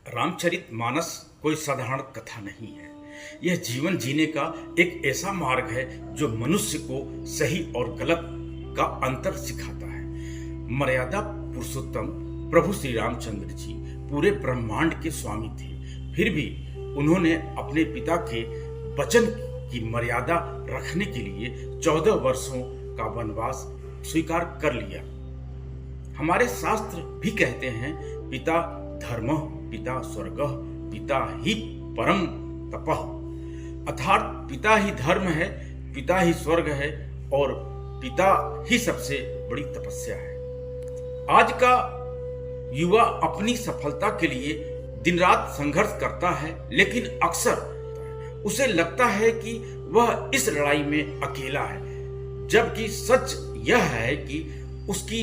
रामचरितमानस कोई साधारण कथा नहीं है। यह जीवन जीने का एक ऐसा मार्ग है जो मनुष्य को सही और गलत का अंतर सिखाता है। मर्यादा पुरुषोत्तम प्रभु श्री रामचंद्र जी पूरे ब्रह्मांड के स्वामी थे, फिर भी उन्होंने अपने पिता के वचन की मर्यादा रखने के लिए 14 वर्षों का वनवास स्वीकार कर लिया। हमारे शास्त्र भी कहते हैं, पिता धर्मः पिता स्वर्गः पिता ही परम तपः, अर्थात पिता ही धर्म है, पिता ही स्वर्ग है और पिता ही सबसे बड़ी तपस्या है। आज का युवा अपनी सफलता के लिए दिन रात संघर्ष करता है, लेकिन अक्सर उसे लगता है कि वह इस लड़ाई में अकेला है, जबकि सच यह है कि उसकी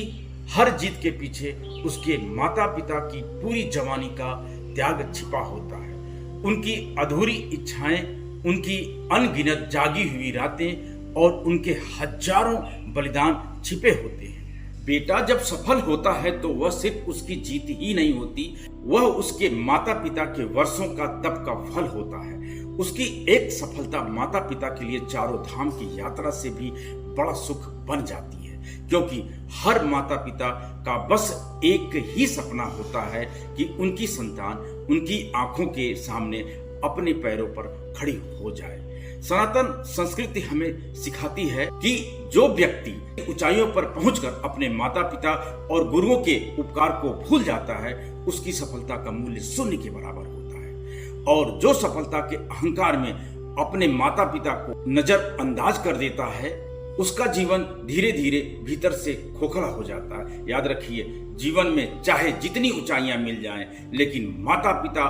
हर जीत के पीछे उसके माता पिता की पूरी जवानी का त्याग छिपा होता है। उनकी अधूरी इच्छाएं, उनकी अनगिनत जागी हुई रातें और उनके हजारों बलिदान छिपे होते हैं। बेटा जब सफल होता है तो वह सिर्फ उसकी जीत ही नहीं होती, वह उसके माता पिता के वर्षों का तप का फल होता है। उसकी एक सफलता माता पिता के लिए चारों धाम की यात्रा से भी बड़ा सुख बन जाती है, क्योंकि हर माता पिता का बस एक ही सपना होता है कि उनकी संतान उनकी आंखों के सामने अपने पैरों पर खड़ी हो जाए। सनातन संस्कृति हमें सिखाती है कि जो व्यक्ति ऊंचाइयों पर पहुंचकर अपने माता पिता और गुरुओं के उपकार को भूल जाता है, उसकी सफलता का मूल्य शून्य के बराबर होता है। और जो सफलता के अहंकार में अपने माता पिता को नजरअंदाज कर देता है, उसका जीवन धीरे धीरे भीतर से खोखला हो जाता है। याद रखिए, जीवन में चाहे जितनी ऊंचाइयां मिल जाएं, लेकिन माता पिता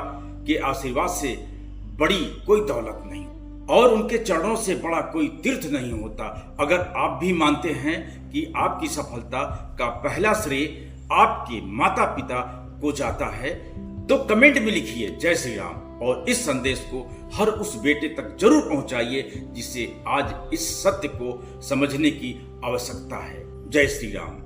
के आशीर्वाद से बड़ी कोई दौलत नहीं और उनके चरणों से बड़ा कोई तीर्थ नहीं होता। अगर आप भी मानते हैं कि आपकी सफलता का पहला श्रेय आपके माता पिता को जाता है, तो कमेंट में लिखिए जय श्री राम और इस संदेश को हर उस बेटे तक जरूर पहुंचाइए जिसे आज इस सत्य को समझने की आवश्यकता है। जय श्री राम।